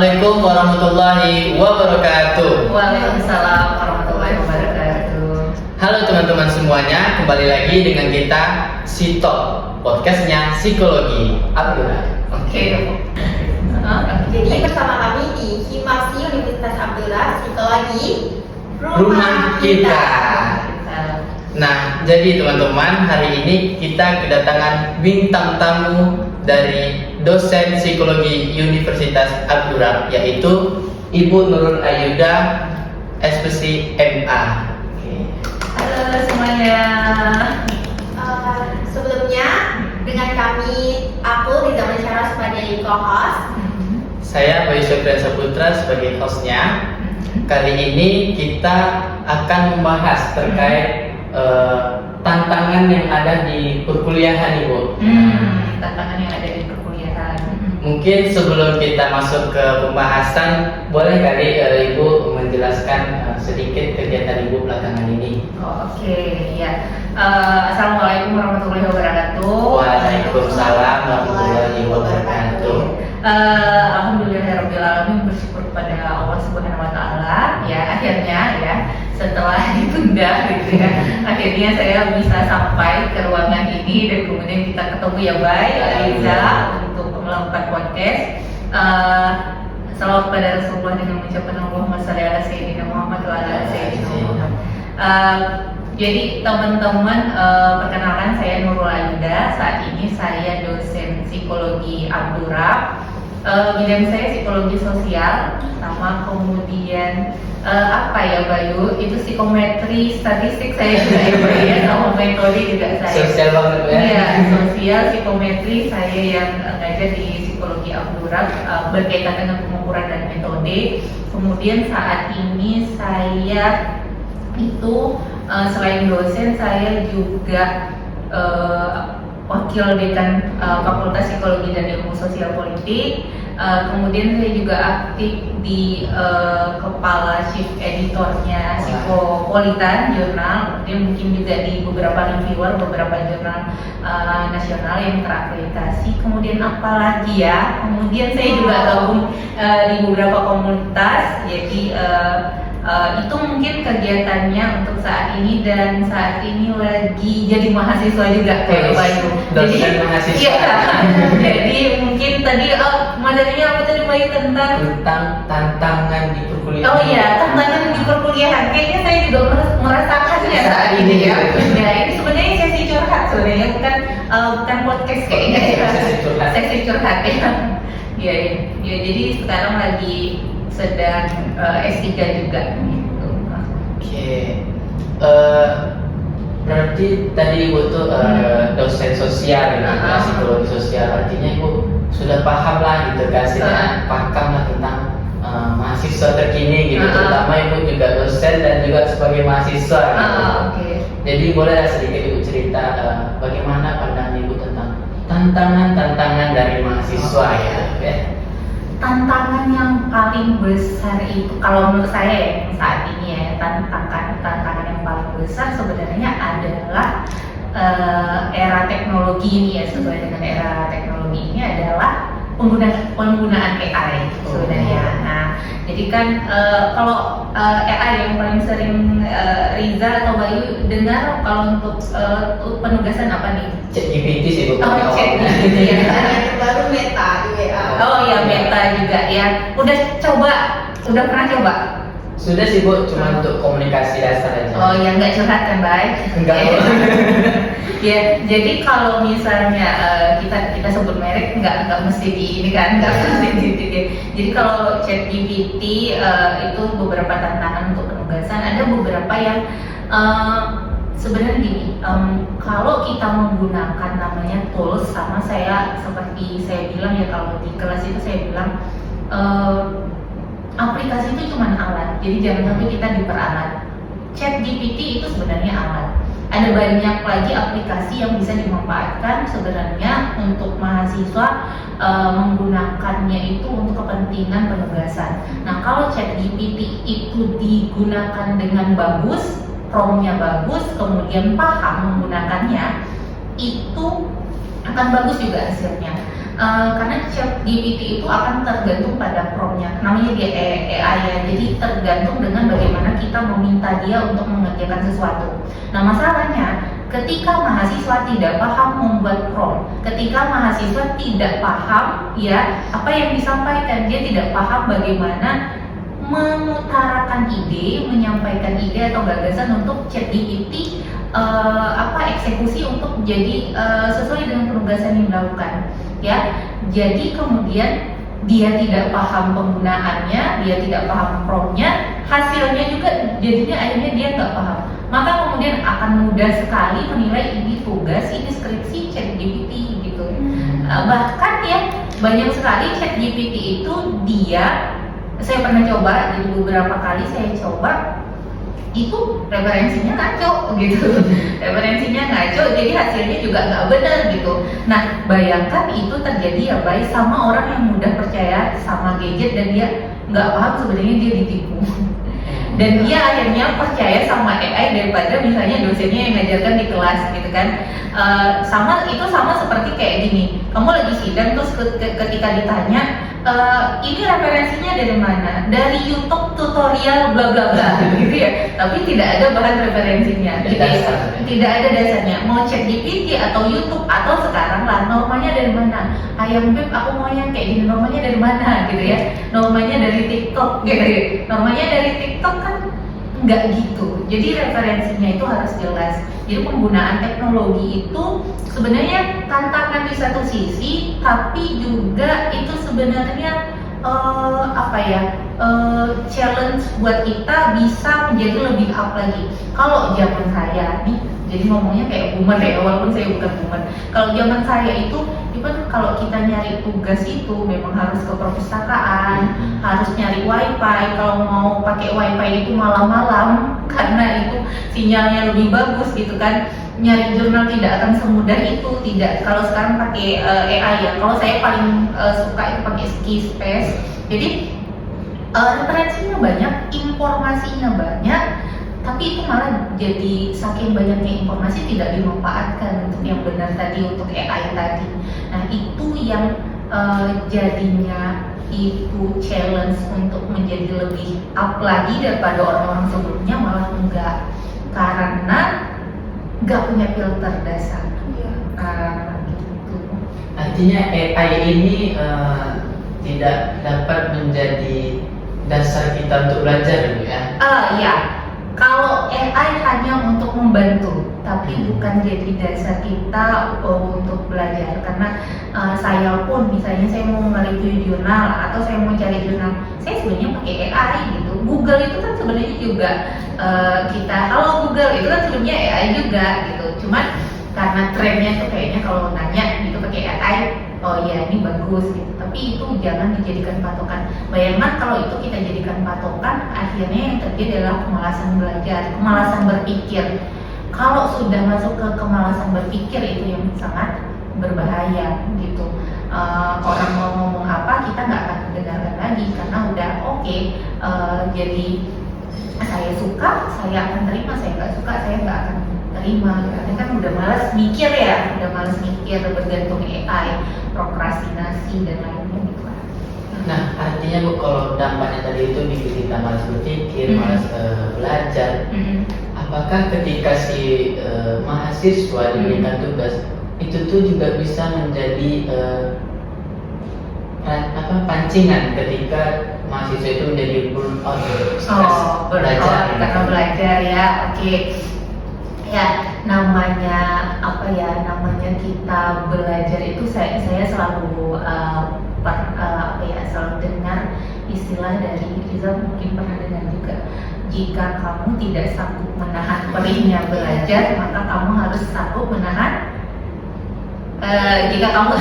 Assalamualaikum warahmatullahi wabarakatuh. Waalaikumsalam warahmatullahi wabarakatuh. Halo teman-teman semuanya, kembali lagi dengan kita Sitok, podcastnya Psikologi Abdullah. Oke. Jadi bersama kami di Himasi Universitas Abdullah, Psikologi Rumah kita. Nah, jadi teman-teman, hari ini kita kedatangan bintang tamu dari dosen psikologi Universitas Abdullah, yaitu Ibu Nurul Ayuda, SPC MA. Halo semuanya. Sebelumnya dengan aku Riza Masyara sebagai co-host. Saya Bayu Syafrian Saputra sebagai hostnya. Kali ini kita akan membahas terkait tantangan yang ada di perkuliahan, Ibu. Tantangan yang ada di perkuliahan. Mungkin sebelum kita masuk ke pembahasan, boleh kali Ibu menjelaskan sedikit kegiatan Ibu belakangan ini? Oke, ya. Assalamualaikum warahmatullahi wabarakatuh. Waalaikumsalam warahmatullahi wabarakatuh. Alhamdulillahirabbil alamin, bersyukur kepada Allah Subhanahu wa taala ya, akhirnya ya setelah ditunda gitu ya, akhirnya saya bisa sampai ke ruangan ini dan kemudian kita ketemu ya Bay Riza untuk melakukan podcast. Salawat kepada Rasulullah dengan mengucapkan Allahumma shalli ala sayyidina Muhammad wa ala sayyidina Muhammad. Jadi teman-teman, perkenalkan saya Nurul Ayuda. Saat ini saya dosen psikologi Abdurrahman. Bidang saya psikologi sosial, sama kemudian apa ya Bayu? Itu psikometri, statistik saya juga ya Bayu ya, sama metode juga saya. Sosial banget ya? Iya, sosial, psikometri saya yang ngajar di psikologi Abdurrahman, berkaitan dengan pengukuran dan metode. Kemudian saat ini saya itu selain dosen, saya juga wakil dekan Fakultas Psikologi dan Ilmu Sosial Politik. Kemudian saya juga aktif di kepala chief editornya Psikopolitan Jurnal. Kemudian mungkin juga di beberapa reviewer, beberapa jurnal nasional yang terakreditasi. Kemudian apa lagi ya? Kemudian saya juga gabung di beberapa komunitas. Jadi itu mungkin kegiatannya untuk saat ini, dan saat ini lagi jadi mahasiswa juga kayak Bayu. Jadi mahasiswa. Iya. Jadi mungkin tadi materinya apa tadi Bayu tentang tantangan di perkuliahan. Oh iya, tantangan di perkuliahan. Kayaknya saya juga merasakannya saat ini ya. Ya, ini sebenarnya sesi curhat sebenarnya, bukan podcast kayaknya ya. Sesi curhat ya. Ya, jadi sekarang lagi sedang S3 juga gitu. Oke. Berarti tadi Ibu tuh dosen sosial gitu, psikologi sosial, artinya Ibu sudah paham lah gitu kan, pakam lah tentang mahasiswa terkini gitu, terutama Ibu juga dosen dan juga sebagai mahasiswa gitu. Jadi boleh sedikit Ibu cerita bagaimana pandangan Ibu tentang tantangan dari mahasiswa ya. Tantangan yang paling besar itu kalau menurut saya ya, saat ini ya, tantangan yang paling besar sebenarnya adalah era teknologi ini ya, sesuai dengan era teknologi ini adalah penggunaan AI sebenarnya. Nah, jadi kan kalau AI yang paling sering Riza atau Bayu dengar kalau untuk penugasan apa nih? ChatGPT sih Bu. ChatGPT ya. Yang baru Meta di WA. Oh iya, Meta juga ya. Udah pernah coba? Sudah sih Bu, cuma untuk komunikasi dasar aja. Oh ya, nggak curhat kan, baik? Enggak. Ya, jadi kalau misalnya kita sebut merek, nggak mesti di ini kan, nggak mesti di. Jadi kalau ChatGPT itu beberapa tantangan untuk penugasan, ada beberapa yang sebenarnya gini, kalau kita menggunakan namanya tools, sama seperti saya bilang ya, kalau di kelas itu saya bilang aplikasi itu cuma alat, jadi jangan sampai kita diperalat. ChatGPT itu sebenarnya alat. Ada banyak lagi aplikasi yang bisa dimanfaatkan sebenarnya untuk mahasiswa menggunakannya itu untuk kepentingan penugasan. Nah, kalau ChatGPT itu digunakan dengan bagus, prompt-nya bagus, kemudian paham menggunakannya, itu akan bagus juga hasilnya. Karena ChatGPT itu akan tergantung pada prompt-nya. Namanya dia AI ya, jadi tergantung dengan bagaimana kita meminta dia untuk mengerjakan sesuatu. Nah masalahnya, ketika mahasiswa tidak paham membuat prompt, ketika mahasiswa tidak paham ya apa yang disampaikan, dia tidak paham bagaimana mengutarakan ide, menyampaikan ide atau gagasan untuk ChatGPT eksekusi untuk menjadi sesuai dengan penugasan yang dilakukan ya. Jadi kemudian dia tidak paham penggunaannya, dia tidak paham promptnya, hasilnya juga jadinya akhirnya dia nggak paham, maka kemudian akan mudah sekali menilai ini tugas, ini skripsi ChatGPT gitu. Bahkan ya banyak sekali ChatGPT itu saya pernah coba, jadi beberapa kali saya coba itu referensinya ngaco gitu. Referensinya ngaco, jadi hasilnya juga nggak benar gitu. Nah bayangkan itu terjadi ya baik sama orang yang mudah percaya sama gadget dan dia nggak paham sebenarnya dia ditipu. Dan dia akhirnya percaya sama AI daripada misalnya dosennya yang ngajarkan di kelas gitu kan. Sama seperti kayak gini, kamu lagi sidang terus ketika ditanya ini referensinya dari mana? Dari YouTube tutorial bla bla bla gitu ya. Tapi tidak ada bahan referensinya. Tidak ada dasarnya. Mau cek GPT atau YouTube atau sekarang lah normanya dari mana? Ayam beb aku mau yang kayak gini, normanya dari mana gitu ya. Normanya dari TikTok gitu ya. Normanya dari TikTok kan nggak gitu. Jadi referensinya itu harus jelas. Jadi penggunaan teknologi itu sebenarnya tantangan di satu sisi, tapi juga itu sebenarnya challenge buat kita bisa menjadi lebih up lagi. Kalau zaman saya nih, jadi ngomongnya kayak boomer ya, walaupun saya bukan boomer. Kalau zaman saya itu kalau kita nyari tugas itu memang harus ke perpustakaan, harus nyari wifi. Kalau mau pakai wifi itu malam-malam karena itu sinyalnya lebih bagus gitu kan. Nyari jurnal tidak akan semudah itu, tidak. Kalau sekarang pakai AI ya. Kalau saya paling suka itu pakai Skillspace. Jadi referensinya banyak, informasinya banyak, tapi itu malah jadi saking banyaknya informasi tidak dimanfaatkan untuk yang benar tadi, untuk AI tadi. Nah itu yang jadinya itu challenge untuk menjadi lebih up lagi daripada orang-orang sebelumnya, malah enggak, karena nggak punya filter dasar. Gitu. Artinya AI ini tidak dapat menjadi dasar kita untuk belajar gitu ya? Ya, kalau AI hanya untuk membantu, tapi bukan jadi dasar kita untuk belajar. Karena saya pun misalnya saya mau nge-review jurnal atau saya mau cari jurnal, saya sebenarnya pakai AI gitu. Google itu kan sebenarnya juga halo Google itu kan sebenarnya AI juga gitu. Cuman karena trennya tuh kayaknya kalau nanya gitu pakai AI, oh ya ini bagus gitu. Tapi itu jangan dijadikan patokan. Bayangkan kalau itu kita jadikan patokan, akhirnya yang terjadi adalah kemalasan belajar, kemalasan berpikir. Kalau sudah masuk ke kemalasan berpikir, itu yang sangat berbahaya gitu. Orang mau ngomong apa kita nggak akan dengarkan lagi karena udah jadi saya suka saya akan terima, saya nggak suka saya nggak akan terima. Karena kan udah malas mikir ya, udah malas mikir, bergantung AI, prokrastinasi dan lainnya gitu lah. Nah artinya Bu, kalau dampaknya tadi itu bikin kita malas berpikir, malas belajar. Apakah ketika si mahasiswa diberikan tugas itu tuh juga bisa menjadi pancingan ketika mahasiswa itu menjadi burnout, belajar karena belajar ya. Ya namanya kita belajar itu saya selalu selalu dengar istilah dari Riza, mungkin pernah dengar juga. Jika kamu tidak sanggup menahan perihnya belajar, maka kamu harus sanggup menahan. Jika kamu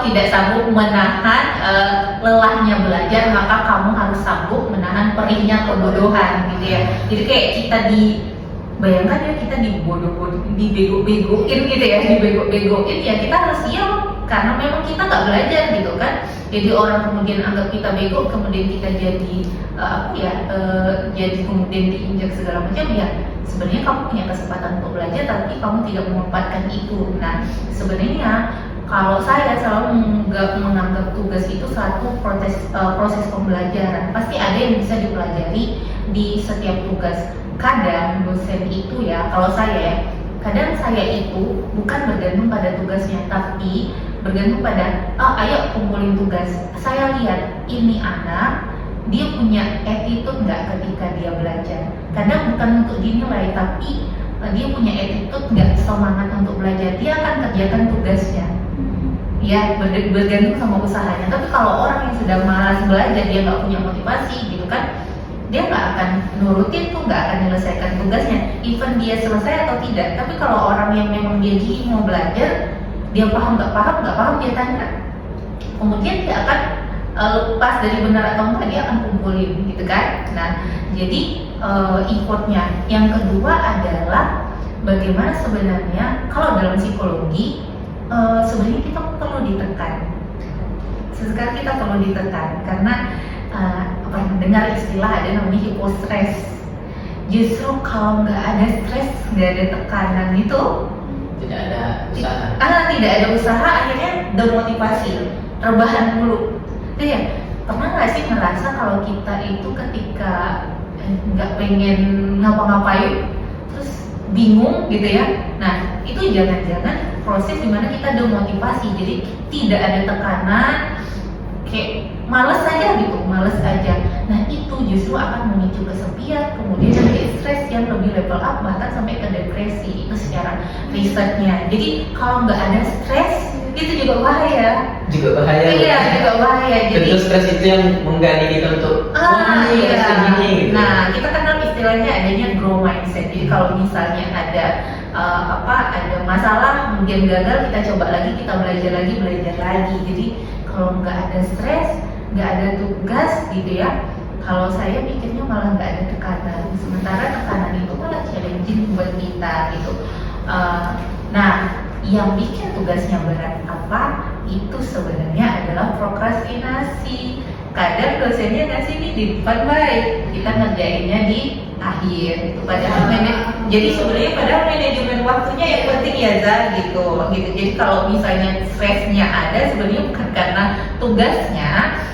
tidak sanggup menahan lelahnya belajar, maka kamu harus sanggup menahan perihnya kebodohan, gitu ya. Jadi kayak kita bayangkan ya, kita dibego-begoin gitu ya, ya kita harus siap karena memang kita nggak belajar gitu kan. Jadi orang kemudian anggap kita bego, kemudian kita jadi jadi kemudian diinjak segala macam ya. Sebenarnya kamu punya kesempatan untuk belajar, tapi kamu tidak memanfaatkan itu. Nah, sebenarnya kalau saya selalu menganggap tugas itu satu proses pembelajaran. Pasti ada yang bisa dipelajari di setiap tugas. Kadang dosen itu ya, kalau saya ya, kadang saya itu bukan bergantung pada tugasnya, tapi bergantung pada, ayo kumpulin tugas. Saya lihat ini anak, dia punya attitude nggak ketika dia belajar. Kadang bukan untuk dinilai, tapi dia punya attitude nggak, semangat untuk belajar. Dia akan kerjakan tugasnya. Ya, bergantung sama usahanya. Tapi kalau orang yang sudah malas belajar, dia nggak punya motivasi gitu kan, dia nggak akan nurutin tuh, nggak akan menyelesaikan tugasnya, even dia selesai atau tidak. Tapi kalau orang yang memang dia gigi mau belajar, dia paham nggak paham dia tanya, kemudian dia akan lepas dari benar atau enggak, dia akan kumpulin gitu kan. Nah, jadi effortnya. Yang kedua adalah bagaimana sebenarnya kalau dalam psikologi, sebenarnya kita perlu ditekan. Sesekali kita perlu ditekan karena dengar istilah ada namanya hipostres. Justru kalau nggak ada stres, nggak ada tekanan itu tidak ada usaha. Tidak ada usaha, akhirnya demotivasi, rebahan dulu. Jadi ya, pernah nggak sih merasa kalau kita itu ketika nggak pengen ngapa-ngapain, terus bingung gitu ya? Nah, itu jangan-jangan proses dimana kita demotivasi, jadi tidak ada tekanan, kayak males aja gitu, males aja. Nah, itu justru akan memicu kesepian, kemudian nanti stres yang lebih level up, bahkan sampai ke depresi. Itu secara risetnya. Jadi kalau nggak ada stres, itu juga bahaya. Juga bahaya. Iya, juga bahaya. Jadi tentu stres itu yang menggali kita untuk iya. segini gitu. Nah, kita kenal istilahnya adanya grow mindset. Jadi kalau misalnya ada ada masalah, kemudian gagal, kita coba lagi, kita belajar lagi. Jadi kalau nggak ada stres, nggak ada tugas gitu ya, kalau saya pikirnya malah nggak ada tekanan. Sementara tekanan itu malah challenging buat kita gitu. Nah, yang bikin tugasnya berat apa? Itu sebenarnya adalah prokrastinasi. Kadang dosennya ngasih nih di depan, baik kita ngerjainnya di akhir gitu. Padahal jadi sebenarnya padahal manajemen waktunya yang penting ya Za gitu. Jadi kalau misalnya stresnya ada, sebenarnya bukan karena tugasnya,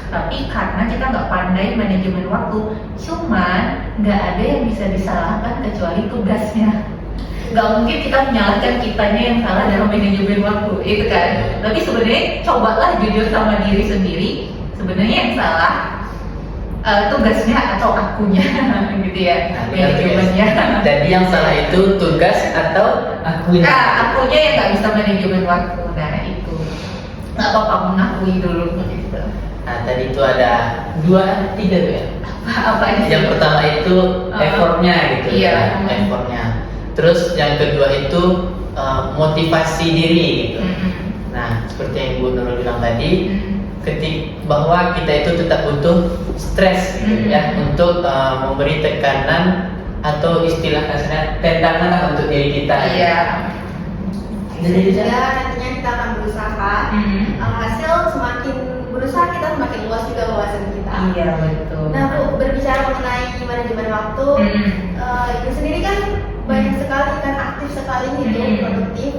tapi karena kita nggak pandai manajemen waktu. Cuman nggak ada yang bisa disalahkan kecuali tugasnya. Nggak mungkin kita menyalahkan kitanya yang salah dalam manajemen waktu, itu kan. Tapi sebenarnya cobalah jujur sama diri sendiri. Sebenarnya yang salah tugasnya atau akunya gitu ya, manajemennya. Jadi yang salah itu tugas atau akunya? Akunya yang nggak bisa manajemen waktu. Nah itu nggak apa-apa, mengakui dulu gitu. Nah tadi itu ada 2, 3 tuh ya. Apa itu? Yang pertama itu effortnya gitu. Iya. Effortnya. Terus yang kedua itu motivasi diri gitu. Nah seperti yang Bu Nurul bilang tadi, bahwa kita itu tetap butuh stres gitu ya, untuk memberi tekanan atau istilah kasarnya tentangan lah untuk diri kita. Iya. Jadi nantinya kita akan berusaha. Hasil semakin berusaha kita semakin luas juga wawasan kita. Iya betul. Nah Bu, berbicara mengenai manajemen waktu, Ibu sendiri kan banyak sekali kan, aktif sekali gitu, produktif,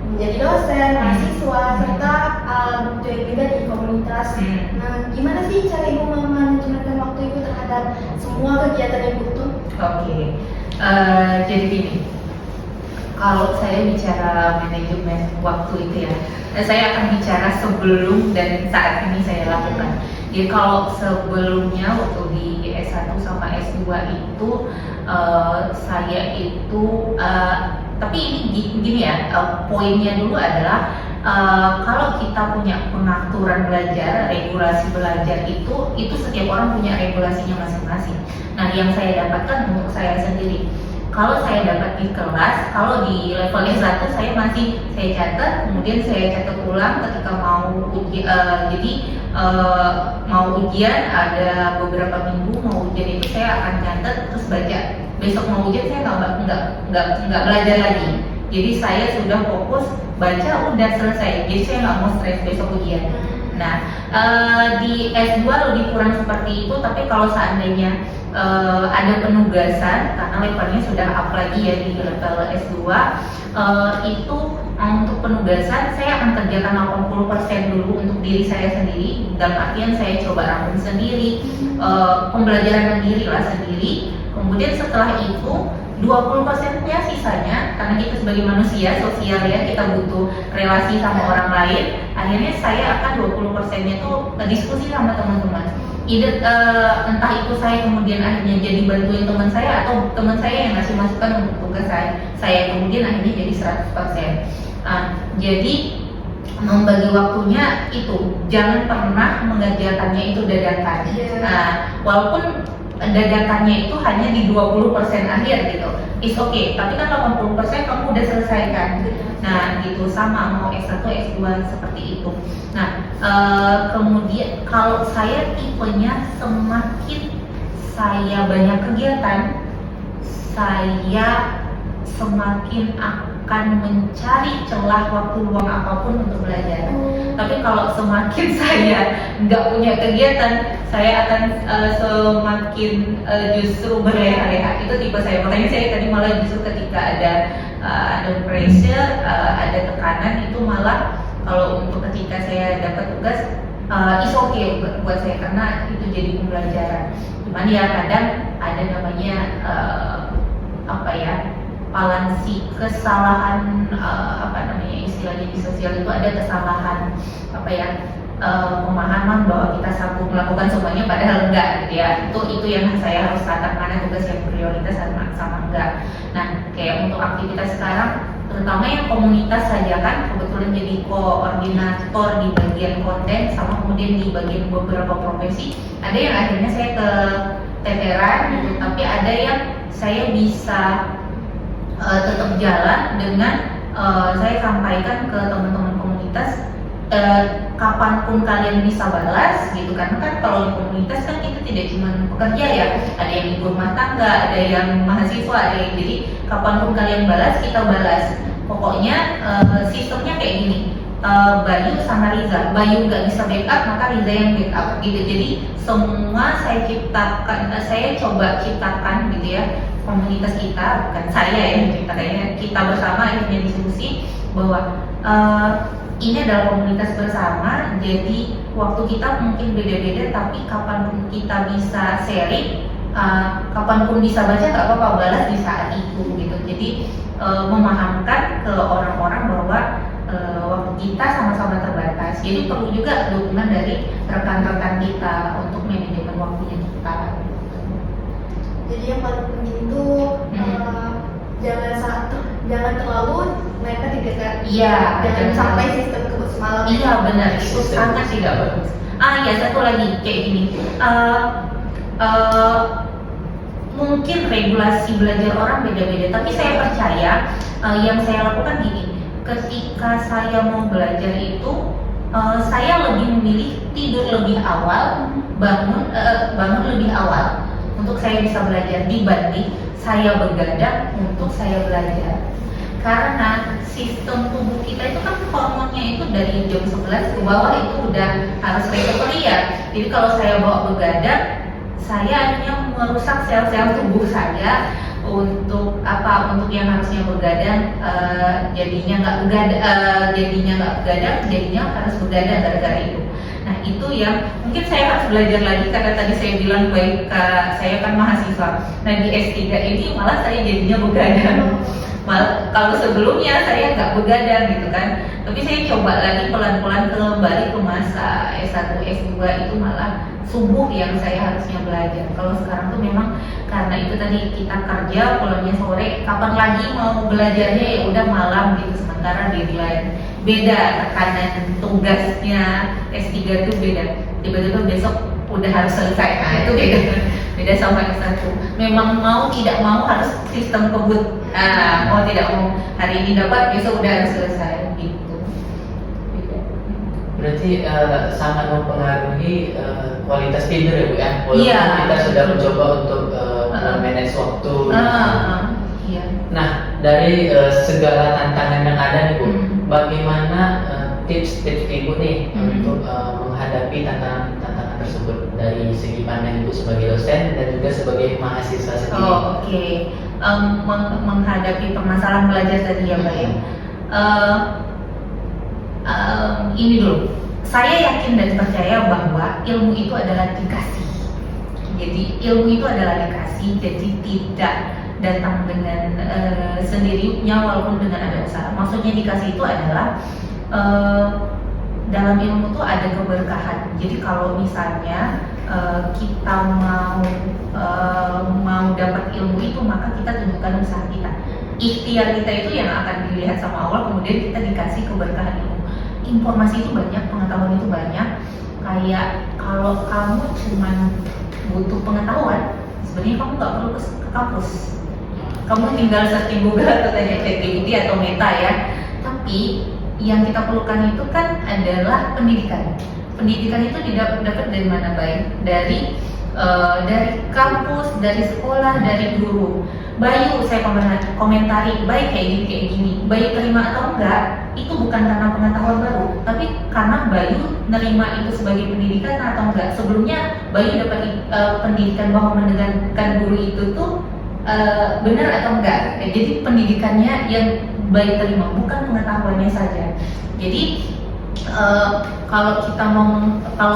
menjadi dosen, mahasiswa, serta join juga di komunitas. Nah, gimana sih cara Ibu memanajemenkan waktu Ibu terhadap semua kegiatan yang butuh? Oke. Jadi gini, kalau saya bicara manajemen waktu itu ya, saya akan bicara sebelum dan saat ini saya lakukan. Jadi kalau sebelumnya waktu di S1 sama S2 itu saya itu tapi ini gini ya, poinnya dulu adalah kalau kita punya pengaturan belajar, regulasi belajar itu setiap orang punya regulasinya masing-masing. Nah, yang saya dapatkan untuk saya sendiri, kalau saya dapat di kelas, kalau di level S1 saya catat, kemudian saya catat ulang ketika mau ujian. Jadi mau ujian ada beberapa minggu mau ujian itu saya akan catat terus baca. Besok mau ujian saya nggak belajar lagi. Jadi saya sudah fokus baca, udah selesai. Jadi saya nggak mau stres besok ujian. Nah, di S2 lebih kurang seperti itu. Tapi kalau seandainya ada penugasan karena levelnya sudah up lagi ya di level S2, itu Untuk penugasan saya akan kerjakan 80% dulu untuk diri saya sendiri, dalam artian saya coba rangkum sendiri, pembelajaran sendiri lah sendiri. Kemudian setelah itu 20%-nya sisanya, karena kita sebagai manusia sosial ya, kita butuh relasi sama orang lain. Akhirnya saya akan 20%-nya itu diskusi sama teman-teman. Entah itu saya kemudian akhirnya jadi bantuin teman saya, atau teman saya yang ngasih masukan untuk tugas saya kemudian akhirnya jadi 100%. Jadi membagi waktunya itu jangan pernah mengerjakannya itu dadakan. Walaupun dadakannya itu hanya di 20% akhir gitu, is okay, tapi kan 80% kamu udah selesaikan. Nah gitu, sama mau S1, S2 seperti itu. Nah kemudian kalau saya tipenya semakin saya banyak kegiatan, saya semakin akan mencari celah waktu luang apapun untuk belajar. Tapi kalau semakin saya nggak punya kegiatan, saya akan semakin justru berleha-leha. Itu tipe saya. Makanya saya tadi malah justru ketika ada pressure, ada tekanan, itu malah kalau untuk ketika saya dapat tugas, is okay buat saya karena itu jadi pembelajaran. Cuman ya kadang ada namanya balansi kesalahan, istilahnya di sosial itu ada kesalahan pemahaman bahwa kita sanggup melakukan semuanya padahal enggak gitu ya. Itu yang saya harus katakan, mana tugas yang prioritas sama enggak. Nah kayak untuk aktivitas sekarang, terutama yang komunitas saja kan, kebetulan jadi koordinator di bagian konten sama kemudian di bagian beberapa profesi. Ada yang akhirnya saya ke teteran gitu, tapi ada yang saya bisa tetap jalan dengan saya sampaikan ke teman-teman komunitas, kapanpun kalian bisa balas gitu, karena kan kalau di komunitas kan kita tidak cuma pekerja ya, ada yang ibu rumah tangga, ada yang mahasiswa, ada yang, jadi kapanpun kalian balas kita balas. Pokoknya sistemnya kayak gini, Bayu sama Riza, Bayu nggak bisa backup maka Riza yang backup gitu. Jadi semua saya ciptakan, saya coba ciptakan gitu ya, komunitas kita, bukan saya yang menciptakannya, kita bersama akhirnya diskusi bahwa ini adalah komunitas bersama. Jadi waktu kita mungkin beda-beda, tapi kapanpun kita bisa sharing, kapanpun bisa baca nggak apa-apa, balas di saat itu gitu. Jadi memahamkan ke orang-orang bahwa waktu kita sama-sama terbatas. Jadi perlu juga dukungan dari rekan-rekan kita untuk manajemen waktunya kita. Jadi yang paling penting itu jangan terlalu mereka didekat. Iya, jangan sampai sistem kebut semalam. Iya benar, itu sangat tidak bagus. Ya satu lagi kayak gini. Mungkin regulasi belajar orang beda-beda, tapi saya percaya yang saya lakukan gini. Ketika saya mau belajar itu, saya lebih memilih tidur lebih awal, bangun lebih awal untuk saya bisa belajar dibanding saya begadang untuk saya belajar. Karena sistem tubuh kita itu kan hormonnya itu dari jam 11 ke bawah itu udah harus recovery ya. Jadi kalau saya bawa begadang, saya hanya merusak sel-sel tubuh saya untuk yang harusnya begadang jadinya nggak begadang, jadinya harus begadang gara-gara itu. Nah itu yang mungkin saya harus belajar lagi, karena tadi saya bilang baik saya kan mahasiswa. Nah di S3 ini malah saya jadinya begadang. Kalau sebelumnya saya nggak begadang gitu kan, tapi saya coba lagi pelan-pelan kembali ke masa S1, S2 itu malah subuh yang saya harusnya belajar. Kalau sekarang tuh memang karena itu tadi kita kerja pulangnya sore, kapan lagi mau belajarnya ya udah malam gitu. Sementara deadline beda, tekanan tugasnya S3 tuh beda. Tiba-tiba besok udah harus selesai. Nah itu beda sama S1. Memang mau tidak mau harus sistem kebut. Mau tidak mau hari ini dapat, besok udah harus selesai gitu. Berarti sangat mempengaruhi kualitas tidur ya Bu ya? Walaupun Iya, kita sudah betul. mencoba untuk manage waktu. Iya. Nah, dari segala tantangan yang ada nih Bu, bagaimana tips-tips Ibu nih untuk menghadapi tantangan tersebut dari segi pandang Ibu sebagai dosen dan juga sebagai mahasiswa sendiri? Oke. Menghadapi permasalahan belajar tadi ya Mbak ya. Ini dulu, saya yakin dan percaya bahwa ilmu itu adalah dikasih. Jadi ilmu itu adalah dikasih, jadi tidak datang dengan sendirinya walaupun dengan ada usaha. Maksudnya dikasih itu adalah dalam ilmu itu ada keberkahan. Jadi kalau misalnya kita mau dapat ilmu itu, maka kita tunjukkan usaha kita. Ikhtiar kita itu yang akan dilihat sama Allah, kemudian kita dikasih keberkahan ilmu. Informasi itu banyak, pengetahuan itu banyak. Kayak kalau kamu cuma butuh pengetahuan, sebenarnya kamu nggak perlu ke kampus. Kamu tinggal searching Google atau tanya ChatGPT atau Meta ya. Tapi yang kita perlukan itu kan adalah pendidikan. Pendidikan itu dapat dari mana? Baik dari kampus, dari sekolah, dari guru. Bayu saya komentari, baik kayak gini. Bayu terima atau enggak, itu bukan karena pengetahuan baru, tapi karena Bayu nerima itu sebagai pendidikan atau enggak. Sebelumnya Bayu dapat pendidikan bahwa mendengarkan guru itu tuh benar atau enggak. Jadi pendidikannya yang Bayu terima, bukan pengetahuannya saja. Jadi kalau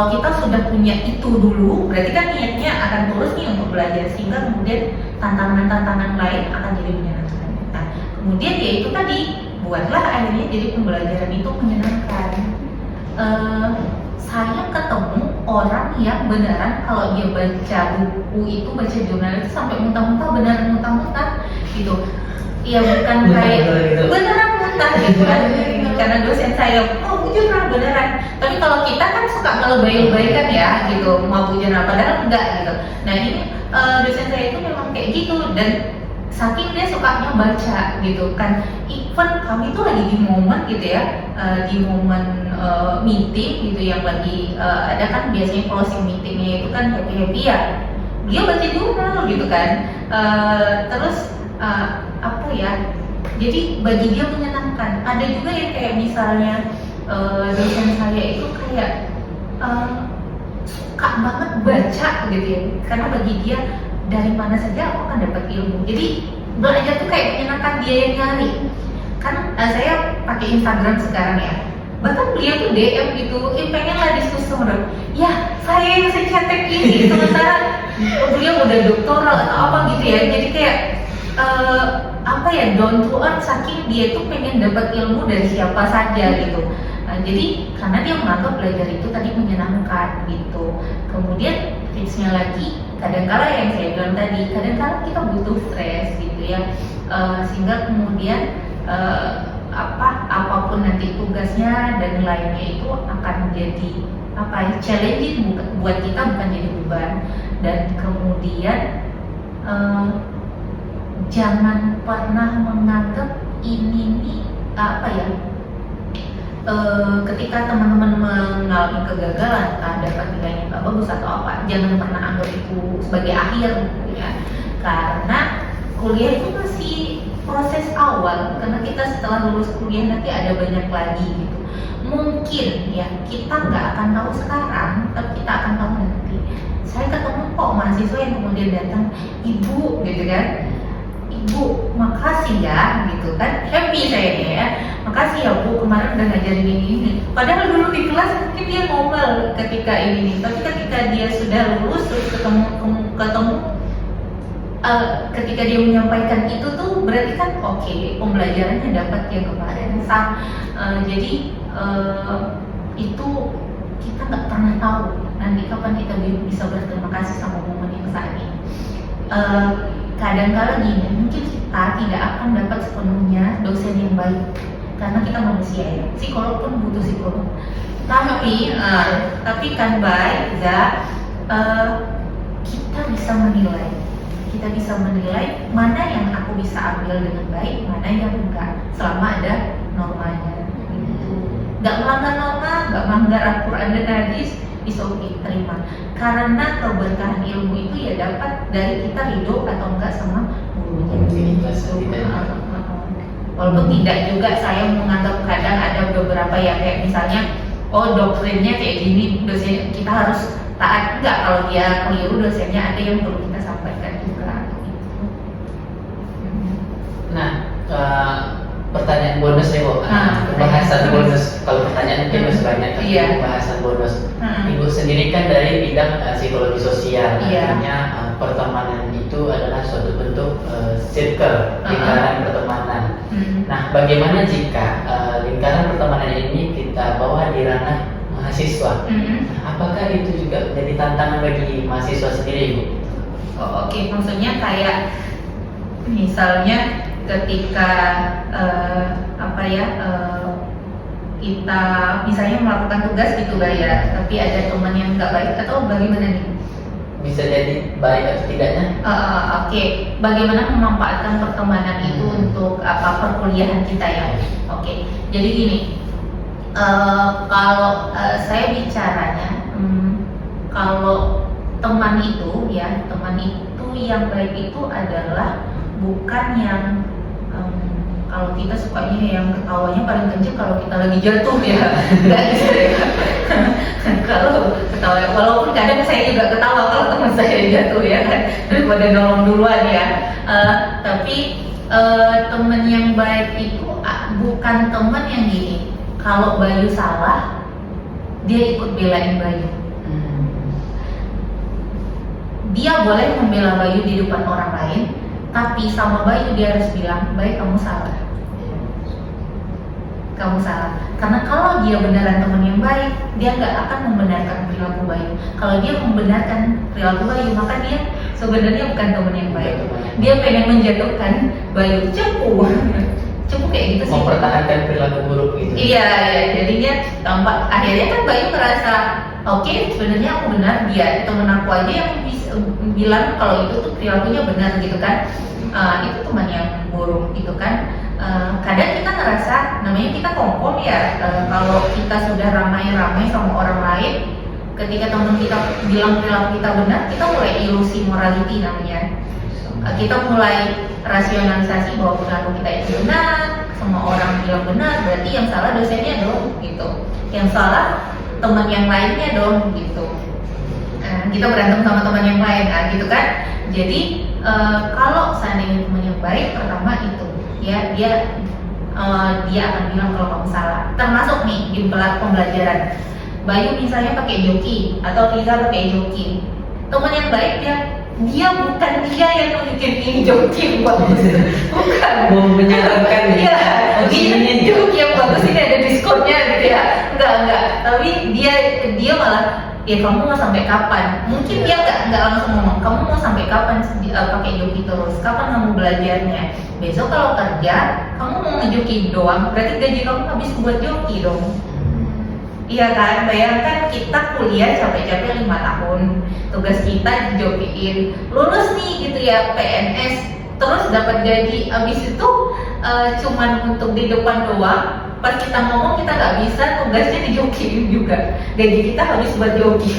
kita sudah punya itu dulu, berarti kan niatnya akan terus nih untuk belajar, sehingga kemudian tantangan-tantangan lain akan jadi menyenangkan. Nah, kemudian ya itu tadi, buatlah akhirnya jadi pembelajaran itu menyenangkan. Saya ketemu orang yang beneran kalau dia baca buku itu, baca jurnal itu sampai muntah-muntah, beneran muntah-muntah gitu. Iya, bukan kayak beneran muntah gitu kan. Karena dosen saya, jurnal beneran. Tapi kalau kita kan suka ngelebay-lebaykan ya gitu, mau jurnal padahal enggak gitu. Nah ini dosen saya itu memang kayak gitu, dan saking dia sukanya baca gitu kan. Even kami itu lagi di momen gitu ya, di momen meeting gitu yang lagi ada kan biasanya closing meetingnya itu kan happy ya. Dia baca jurnal gitu kan. Terus apa ya? Jadi bagi dia menyenangkan. Ada juga yang kayak misalnya dosen saya itu kayak suka banget baca gitu ya, karena bagi dia dari mana saja aku akan dapat ilmu. Jadi belajar tuh kayak menyenangkan, dia yang nyari. Kan saya pakai Instagram sekarang ya, bahkan beliau tuh DM gitu, pengen lah diskusi sama ya saya yang saya cetek ini, sementara beliau udah doktoral atau apa gitu ya. Jadi kayak apa ya, down to earth, saking dia tuh pengen dapat ilmu dari siapa saja gitu. Nah, jadi karena dia menganggap belajar itu tadi menyenangkan gitu. Kemudian tipsnya lagi, kadang-kala yang saya bilang tadi, kadang-kala kita butuh stres gitu ya, sehingga kemudian apapun nanti tugasnya dan lainnya itu akan jadi challenging buat kita, bukan jadi beban. Dan kemudian jangan pernah menganggap ini nih ketika teman-teman mengalami kegagalan, dapat nilainya nggak bagus atau apa, jangan pernah anggap itu sebagai akhir gitu ya. Karena kuliah itu masih proses awal, karena kita setelah lulus kuliah nanti ada banyak lagi gitu. Mungkin ya kita nggak akan tahu sekarang, tapi kita akan tahu nanti. Saya ketemu kok mahasiswa yang kemudian datang, ibu gitu kan, ibu makasih ya gitu kan, happy saya ya, makasih ya Bu kemarin udah ngajarin ini. Padahal dulu di kelas mungkin dia ngomel ketika ini, tapi ketika dia sudah lulus terus ketemu ketika dia menyampaikan itu tuh berarti kan oke, pembelajarannya dapat yang kemarin. Jadi itu kita nggak pernah tahu nanti kapan kita bisa berterima kasih sama momen yang saat ini. Kadang-kala gini, mungkin kita tidak akan dapat sepenuhnya dosen yang baik, karena kita manusia ya, psikolog pun butuh psikolog. Tapi kan baik, kita bisa menilai mana yang aku bisa ambil dengan baik, mana yang enggak, selama ada normanya. Nggak melanggar norma, nggak melanggar Al-Quran dan hadis, is okay, terima. Karena keberkahan ilmu itu ya dapat dari kita hidup atau enggak sama gurunya. Walaupun tidak juga saya menganggap, kadang ada beberapa yang kayak misalnya, doktrinnya kayak gini, dosen kita harus taat. Enggak, kalau dia keliru dosennya ada yang perlu kita sampaikan juga. Nah, pertanyaan bonus bonus ya Bu. Pembahasan bonus. Kalau pertanyaan mungkin masih banyak, tapi Iya. pembahasan bonus. Hmm. Ibu sendiri kan dari bidang psikologi sosial, Iya. artinya pertemanan itu adalah suatu bentuk circle, lingkaran pertemanan. Nah, bagaimana jika lingkaran pertemanan ini kita bawa di ranah mahasiswa? Nah, apakah itu juga menjadi tantangan bagi mahasiswa sendiri, Bu? Oh, oke, maksudnya kayak misalnya ketika kita misalnya melakukan tugas gitu lah ya, tapi ada teman yang nggak baik atau bagaimana nih? Bisa jadi baik atau tidaknya? Oke, bagaimana memanfaatkan pertemanan itu untuk perkuliahan kita ya? Oke, jadi gini, kalau saya bicaranya, kalau teman itu ya, teman itu yang baik itu adalah bukan yang kalau kita sukanya yang ketawanya paling kenceng kalau kita lagi jatuh ya, nggak gitu ya. Kalau ketawa, walaupun kadang saya juga ketawa kalau teman saya jatuh ya kan, daripada nolong duluan ya. Tapi teman yang baik itu bukan teman yang gini. Kalau Bayu salah, dia ikut belain Bayu. Dia boleh membela Bayu di depan orang lain, tapi sama Bayu dia harus bilang, Bayu kamu salah. Kamu salah. Karena kalau dia beneran teman yang baik, dia nggak akan membenarkan perilaku Bayu. Kalau dia membenarkan perilaku Bayu, maka dia sebenarnya bukan teman yang baik. Dia pengen menjatuhkan Bayu. Cepu kayak gitu sih. Mempertahankan perilaku buruk gitu. Iya, jadinya tampak akhirnya kan Bayu merasa oke, sebenarnya aku benar, dia temen aku aja yang bisa bilang kalau itu tuh perilakunya benar gitu kan. Itu teman yang buruk gitu kan. Kadang kita ngerasa namanya kita kompon ya, kalau kita sudah ramai-ramai sama orang lain, ketika teman kita bilang perilaku kita benar, kita mulai ilusi morality namanya. Kita mulai rasionalisasi bahwa perilaku kita itu benar, semua orang bilang benar, berarti yang salah dosennya dong gitu, yang salah teman yang lainnya dong gitu. Kita berantem sama teman yang lain gitu kan. Jadi kalau seandainya teman yang baik, pertama itu ya dia akan bilang kalau kamu salah. Termasuk nih di pembelajaran, Bayu misalnya pakai joki atau Liza pakai joki, teman yang baik dia bukan dia yang bikin ini joki bagus, bukan. Mau menyarankan ya, ini joki yang bagus ini ada diskonnya gitu ya, enggak. Tapi dia malah ya kamu mau sampai kapan? Mungkin dia nggak langsung ngomong kamu mau sampai kapan pakai joki terus? Kapan kamu belajarnya? Besok kalau kerja kamu mau ngejoki doang, berarti gaji kamu habis buat joki dong. Iya kan? Bayangkan kita kuliah capek-capek 5 tahun, tugas kita jokiin, lulus nih gitu ya PNS, terus dapat gaji, habis itu cuman untuk di depan doang. Pas kita ngomong kita nggak bisa, tugasnya dijokiin juga, gaji kita habis buat joki.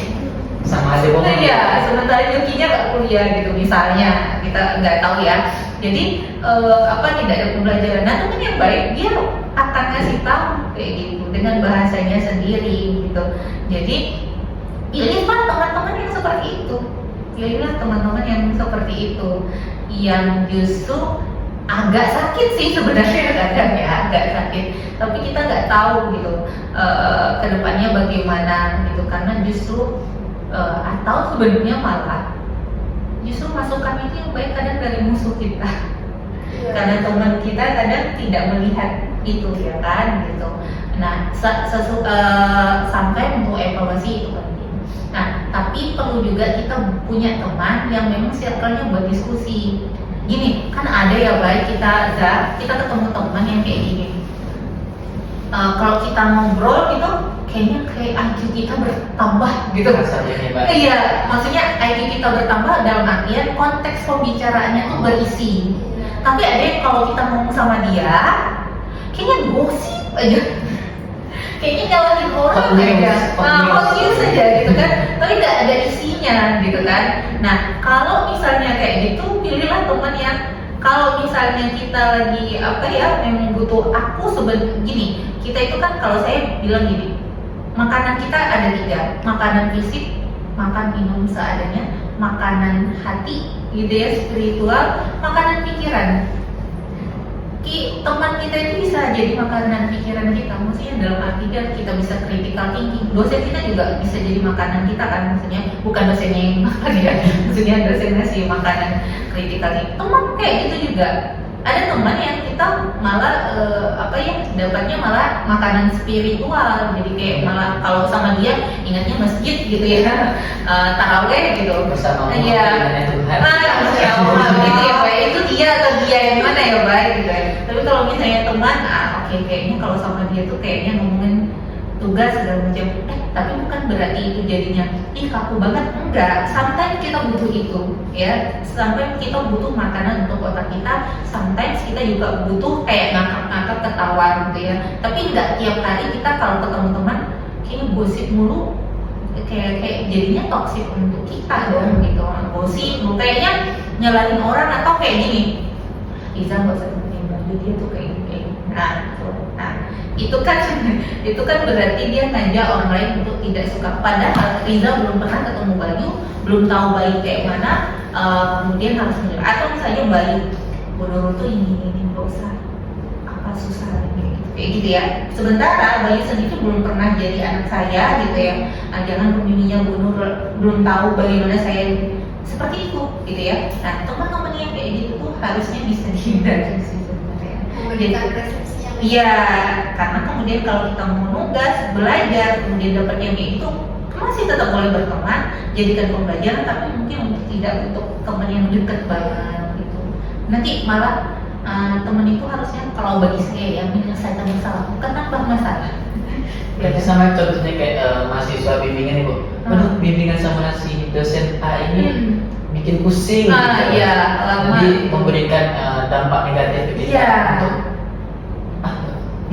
Sama aja bohong. Iya, sementara jokinya nggak kuliah gitu misalnya, kita nggak tahu ya. Jadi tidak ada pembelajaran. Nah teman yang baik dia akan ngasih tahu kayak gitu dengan bahasanya sendiri gitu. Jadi pilihlah teman-teman yang seperti itu. Pilihlah teman-teman yang seperti itu, yang justru agak sakit sih sebenarnya kadang ya, agak sakit. Tapi kita nggak tahu gitu kedepannya bagaimana gitu, karena justru atau sebenarnya malah justru masukan itu yang baik kadang dari musuh kita. Karena teman kita kadang tidak melihat itu ya kan gitu. Nah sampai untuk evaluasi itu penting. Nah tapi perlu juga kita punya teman yang memang circle-nya buat diskusi. Gini kan ada ya baik kita ketemu teman yang kayak gini. Kalau kita ngobrol gitu kayaknya kayak IQ kita bertambah gitu. Iya, maksudnya IQ kita bertambah dalam artian konteks pembicaraannya tuh berisi. Tapi ada yang kalau kita ngomong sama dia, kayaknya gosip aja. Kayaknya nyalahin orang aja, hoax aja gitu kan. Tapi nggak ada isinya gitu kan. Nah, kalau misalnya kayak gitu, pilihlah teman yang kalau misalnya kita lagi memang butuh gini, kita itu kan kalau saya bilang gini, makanan kita ada 3, makanan fisik, makan minum seadanya, makanan hati, gitu ya, spiritual, makanan pikiran. teman kita itu bisa jadi makanan pikiran kita, maksudnya dalam arti kan kita bisa critical thinking. Dosen kita juga bisa jadi makanan kita kan, maksudnya bukan dosennya yang makan ya, maksudnya dosennya sih makanan critical thinking. Teman kayak gitu juga. Ada teman yang kita malah dapatnya malah makanan spiritual, jadi kayak malah kalau sama dia ingatnya masjid gitu ya, taraweh gitu bersama iya Tuhan. Masya Allah gitu ya Pak, itu dia atau dia yang mana ya baik gitu ya. Tapi kalau misalnya teman, oke, kayaknya kalau sama dia tuh kayaknya ngomongin tugas segala macam, tapi bukan berarti itu jadinya kaku banget, enggak. Sometimes kita butuh itu ya, sometimes kita butuh makanan untuk otak kita, sometimes kita juga butuh kayak ngakak-ngakak ketawa gitu ya. Tapi enggak tiap hari kita kalau ketemu teman kayaknya gosip mulu, kayak jadinya toksik untuk kita dong gitu. Gosip mulu kayaknya nyalahin orang, atau kayak gini, Iza nggak usah ngomongin baju dia tuh kayak gini. Itu kan berarti dia ngajak orang lain untuk tidak suka. Padahal Riza belum pernah ketemu Bayu, belum tahu Bayu kayak mana, kemudian harus menyerah. Atau misalnya Bayu, menurut tuh ini nggak usah, apa susah kayak gitu ya. Sementara Bayu sendiri belum pernah jadi anak saya gitu ya. Jangan pembimbingnya belum tahu bagaimana saya seperti itu gitu ya. Nah, teman-teman yang kayak gitu tuh harusnya bisa dihindari sih sebenarnya. Memberikan resepsi yang iya, karena kemudian kalau kita mau nugas, belajar, kemudian dapat yang kayak itu, masih tetap boleh berteman, jadikan pembelajaran, tapi mungkin tidak untuk teman yang dekat banget gitu. Nanti malah teman itu harusnya kalau bagi saya ya menyelesaikan masalah, bukan nambah masalah. Berarti sama contohnya kayak mahasiswa bimbingan Ibu. Aduh, bimbingan sama si dosen A ini bikin pusing gitu. Iya, lama. Jadi memberikan dampak negatif gitu. Iya. Untuk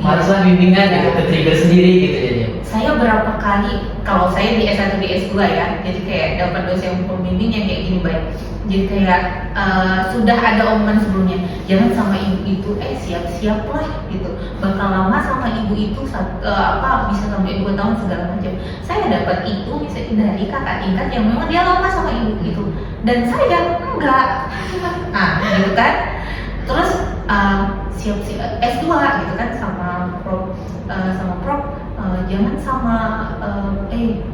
masalah bimbingan gitu, ke trigger sendiri gitu jadinya. Saya berapa kali, kalau saya di S1 di S2 ya, jadi kayak dapat dosen pembimbing yang kayak gini baik. Jadi kayak sudah ada omongan sebelumnya, jangan sama ibu itu, siap-siap lah gitu. Bakal lama sama ibu itu bisa sampai 2 tahun segala macam. Saya dapat itu misalnya dari kakak tingkat yang memang dia lama sama ibu gitu, dan saya enggak. Nah, gitu kan. Terus siap-siap S2 gitu kan sama prof, jangan sama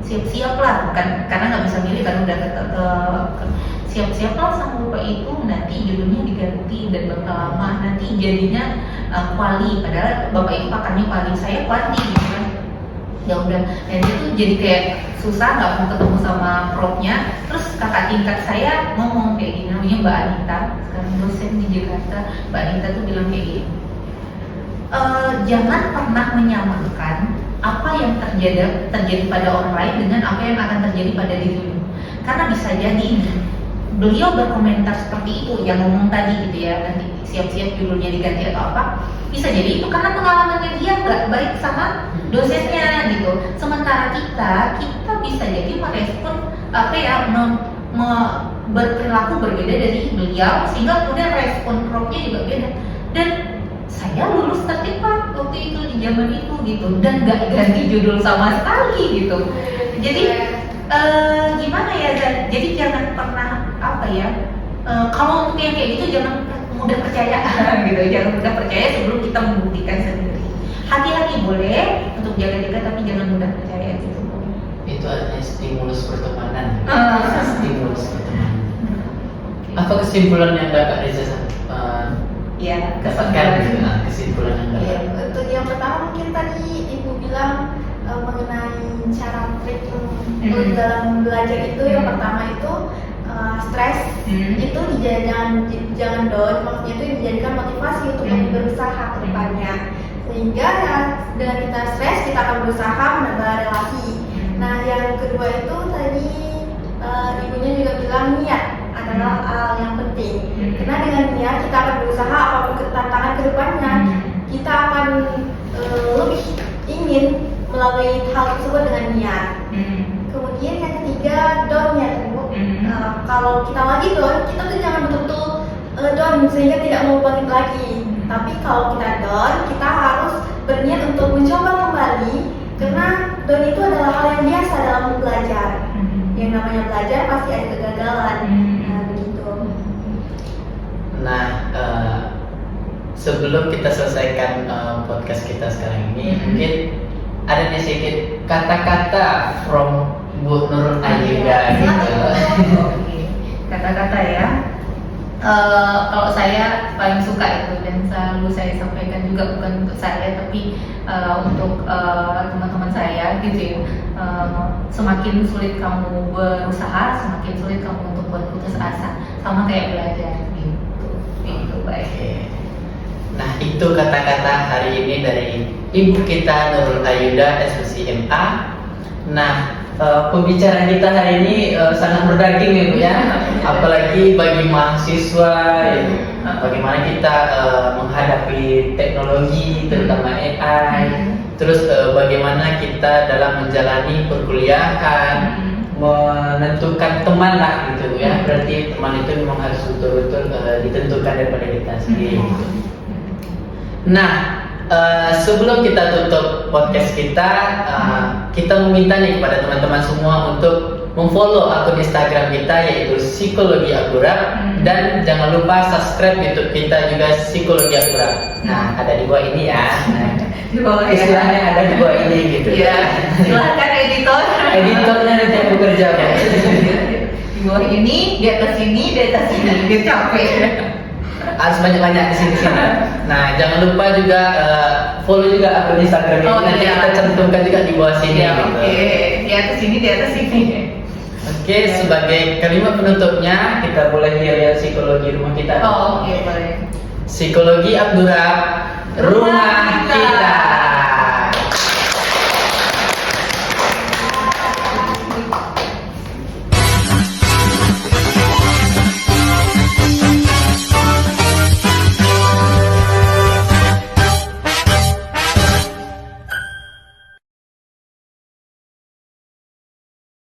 siap-siap lah, bukan karena nggak bisa milih kan udah ke siap-siap lah sama bapak itu, nanti judulnya diganti dan bakal lama, nanti jadinya kuali, padahal bapak itu pakarnya kuali, saya kuali gitu kan. Ya udah, dan itu jadi kayak susah, nggak mau ketemu sama profnya. Terus kakak tingkat saya ngomong kayak gini, namanya Mbak Anita, sekarang dosen di Jakarta. Mbak Anita tuh bilang kayak gini, jangan pernah menyamakan apa yang terjadi pada orang lain dengan apa yang akan terjadi pada dirimu, karena bisa jadi beliau berkomentar seperti itu yang ngomong tadi gitu ya, nanti siap-siap judulnya diganti atau apa, bisa jadi itu karena pengalamannya dia nggak baik sama dosennya gitu. Sementara kita bisa jadi merespon berperilaku berbeda dari beliau, sehingga kemudian respon profnya juga beda. Dan saya lulus tercepat waktu itu di zaman itu gitu, dan nggak ganti judul sama sekali gitu. Jadi gimana ya, jadi jangan pernah kalau untuk yang kayak gitu jangan mudah percaya gitu, jangan mudah percaya sebelum kita membuktikan sendiri. Hati-hati boleh untuk jaga-jaga, tapi jangan mudah percaya gitu. Itu artinya stimulus pertemanan. Stimulus pertemanan. Apa kesimpulan yang Kak Riza dapatkan gitu? Kesimpulan yang dapat. Untuk yang pertama mungkin tadi Ibu bilang mengenai cara trik untuk dalam belajar itu, yang pertama itu stres itu jangan down, maksudnya itu dijadikan motivasi untuk berusaha ke depannya, sehingga dengan kita stres kita akan berusaha menambah relasi. Nah, yang kedua itu tadi ibunya juga bilang niat adalah hal yang penting, karena dengan niat kita akan berusaha apapun tantangan ke depannya, kita akan lebih ingin melalui hal tersebut dengan niat. Kemudian yang ketiga, down-nya kalau kita lagi down, kita tuh jangan betul-betul down sehingga tidak mau bangkit lagi. Tapi kalau kita down, kita harus berniat untuk mencoba kembali, karena down itu adalah hal yang biasa dalam belajar. Yang namanya belajar pasti ada kegagalan. Nah, begitu. Nah, sebelum kita selesaikan podcast kita sekarang ini, mungkin ada nih sedikit kata-kata from Bu Nurul Aida gitu. Oke. Kata-kata ya. Kalau saya paling suka itu dan selalu saya sampaikan juga, bukan untuk saya tapi untuk teman-teman saya gitu ya. Semakin sulit kamu berusaha, semakin sulit kamu untuk berputus asa, sama kayak belajar gitu. Itu baik. Oke. Nah, itu kata-kata hari ini dari Ibu kita Nurul Aida SMCMA. Nah, pembicaraan kita hari ini sangat berdaging ya Bu ya. Apalagi bagi mahasiswa ya, bagaimana kita menghadapi teknologi terutama AI. Terus bagaimana kita dalam menjalani perkuliahan, menentukan teman lah gitu ya. Berarti teman itu memang harus betul-betul ditentukan daripada kita sendiri. Nah, sebelum kita tutup podcast kita, kita meminta nih kepada teman-teman semua untuk memfollow akun Instagram kita yaitu Psikologi Akurat, dan jangan lupa subscribe YouTube kita juga Psikologi Akurat. Nah, ada di bawah ini ya. Nah, Di bawah istilahnya ada di bawah ini gitu. Ya, silahkan editor. Editornya nanti yang bekerja Pak. Di bawah ini, di atas ini, di atas ini, dia capek. Harus banyak-banyak di sini. Nah, jangan lupa juga follow juga akun Instagram ini. Nanti kita cantumkan juga di bawah sini. Ya, gitu. oke. Di atas ini, di atas ini. Oke, sebagai kalimat penutupnya kita boleh lihat psikologi rumah kita. Oh, oke, boleh. Psikologi Abdurrahman, rumah kita.